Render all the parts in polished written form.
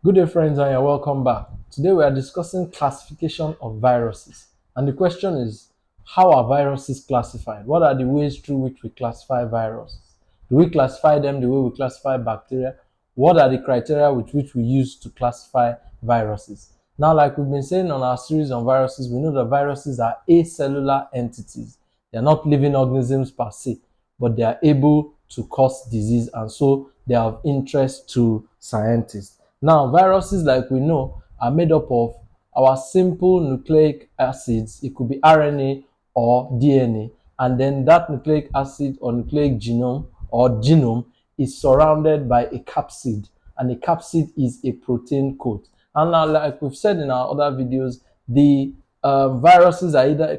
Good day, friends, and you're welcome back. Today we are discussing classification of viruses. And the question is, how are viruses classified? What are the ways through which we classify viruses? Do we classify them the way we classify bacteria? What are the criteria with which we use to classify viruses? Now, like we've been saying on our series on viruses, we know that viruses are acellular entities. They're not living organisms per se, but they are able to cause disease, and so they are of interest to scientists. Now, viruses, like we know, are made up of our simple nucleic acids. It could be RNA or DNA. And then that nucleic acid or nucleic genome is surrounded by a capsid. And a capsid is a protein coat. And now, like we've said in our other videos, the viruses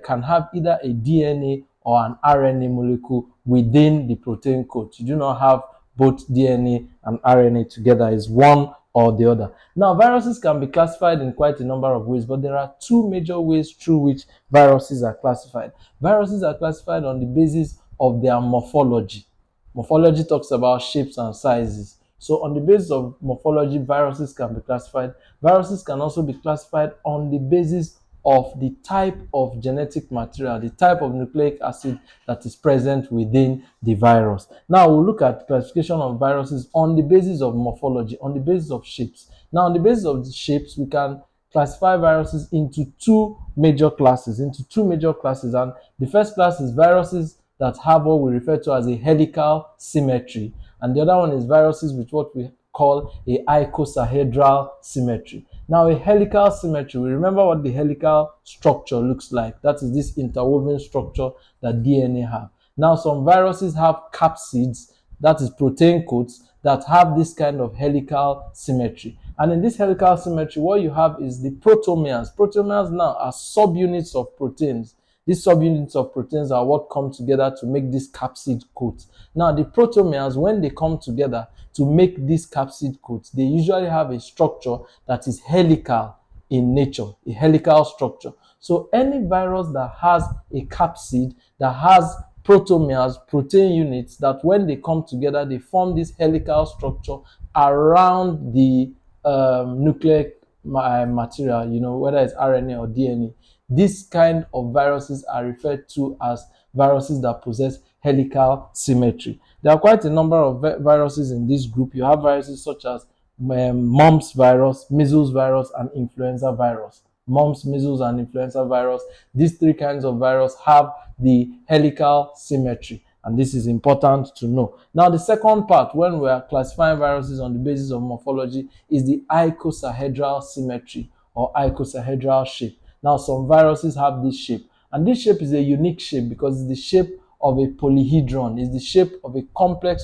can have either a DNA or an RNA molecule within the protein coat. You do not have both DNA and RNA together. It's one or the other. Now, viruses can be classified in quite a number of ways, but there are two major ways through which viruses are classified. Viruses are classified on the basis of their morphology. Morphology talks about shapes and sizes. So on the basis of morphology, viruses can be classified. Viruses can also be classified on the basis of the type of genetic material, the type of nucleic acid that is present within the virus. Now we'll look at classification of viruses on the basis of morphology, on the basis of shapes. Now on the basis of the shapes, we can classify viruses into two major classes, and the first class is viruses that have what we refer to as a helical symmetry, and the other one is viruses with what we call a icosahedral symmetry. Now, a helical symmetry, we remember what the helical structure looks like. That is this interwoven structure that DNA have. Now, some viruses have capsids, that is protein coats, that have this kind of helical symmetry. And in this helical symmetry, what you have is the proteomeres. Proteomeres now are subunits of proteins. These subunits of proteins are what come together to make this capsid coat. Now, the proteomeres, when they come together to make this capsid coat, they usually have a structure that is helical in nature, a helical structure. So any virus that has a capsid, that has proteomeres, protein units, that when they come together, they form this helical structure around the nucleic material, whether it's RNA or DNA. This kind of viruses are referred to as viruses that possess helical symmetry. There are quite a number of viruses in this group. You have viruses such as mumps virus, measles virus, and influenza virus. Mumps, measles, and influenza virus. These three kinds of virus have the helical symmetry, and this is important to know. Now, the second part, when we are classifying viruses on the basis of morphology, is the icosahedral symmetry or icosahedral shape. Now, some viruses have this shape, and this shape is a unique shape because it's the shape of a polyhedron. It's the shape of a complex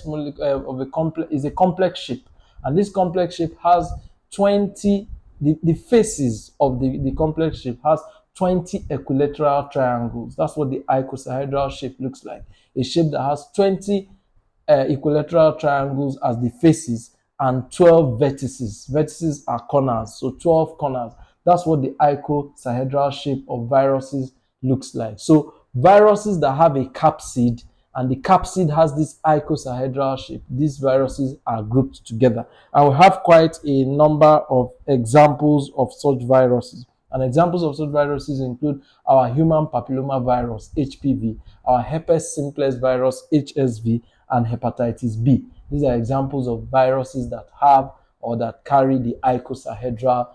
is a complex shape, and this complex shape has 20. The faces of the complex shape has 20 equilateral triangles. That's what the icosahedral shape looks like. A shape that has 20 equilateral triangles as the faces and 12 vertices. Vertices are corners, so 12 corners. That's what the icosahedral shape of viruses looks like. So viruses that have a capsid and the capsid has this icosahedral shape, these viruses are grouped together. And we have quite a number of examples of such viruses. And examples of such viruses include our human papilloma virus, HPV, our herpes simplex virus, HSV, and hepatitis B. These are examples of viruses that have or that carry the icosahedral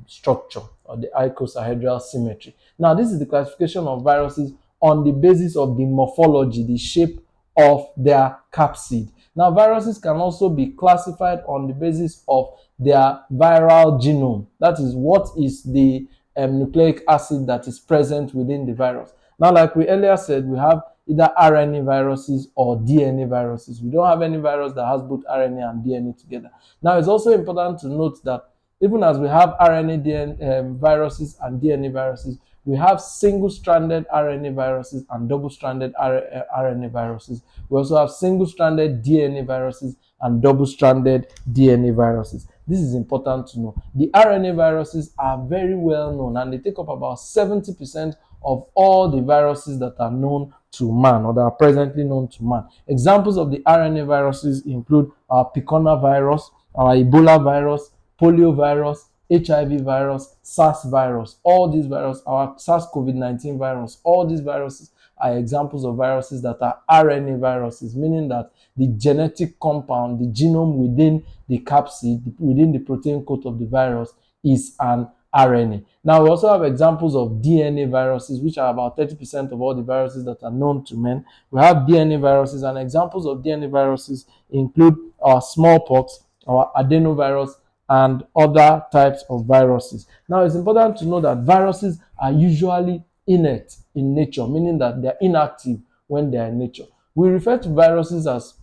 structure or the icosahedral symmetry. Now, this is the classification of viruses on the basis of the morphology, the shape of their capsid. Now, viruses can also be classified on the basis of their viral genome. That is, what is the nucleic acid that is present within the virus. Now, like we earlier said, we have either RNA viruses or DNA viruses. We don't have any virus that has both RNA and DNA together. Now, it's also important to note that even as we have RNA viruses and DNA viruses, we have single-stranded RNA viruses and double-stranded RNA viruses. We also have single-stranded DNA viruses and double-stranded DNA viruses. This is important to know. The RNA viruses are very well known, and they take up about 70% of all the viruses that are known to man or that are presently known to man. Examples of the RNA viruses include our picorna virus, our Ebola virus, polio virus, HIV virus, SARS virus. All these viruses, our SARS-CoV-19 virus, all these viruses are examples of viruses that are RNA viruses, meaning that the genetic compound, the genome within the capsid, within the protein coat of the virus, is an RNA. Now, we also have examples of DNA viruses, which are about 30% of all the viruses that are known to men. We have DNA viruses, and examples of DNA viruses include our smallpox, our adenovirus, and other types of viruses. Now, it's important to know that viruses are usually inert in nature, meaning that they're inactive when they're in nature. We refer to viruses as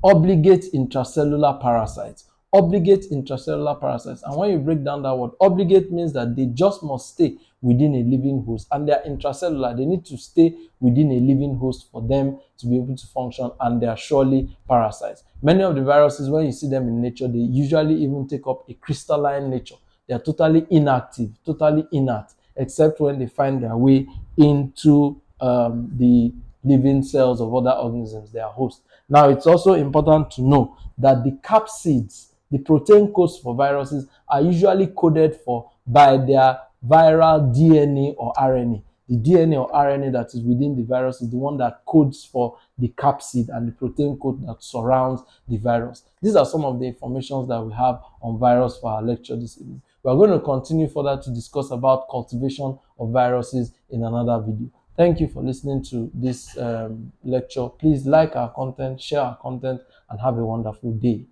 obligate intracellular parasites. Obligate intracellular parasites. And when you break down that word, obligate means that they just must stay within a living host, and they are intracellular. They need to stay within a living host for them to be able to function, and they are surely parasites. Many of the viruses, when you see them in nature, they usually even take up a crystalline nature. They are totally inactive, totally inert, except when they find their way into the living cells of other organisms, their host. Now, it's also important to know that the capsids, the protein codes for viruses, are usually coded for by their viral DNA or RNA. The DNA or RNA that is within the virus is the one that codes for the capsid and the protein code that surrounds the virus. These are some of the informations that we have on virus for our lecture this evening. We are going to continue further to discuss about cultivation of viruses in another video. Thank you for listening to this lecture. Please like our content, share our content, and have a wonderful day.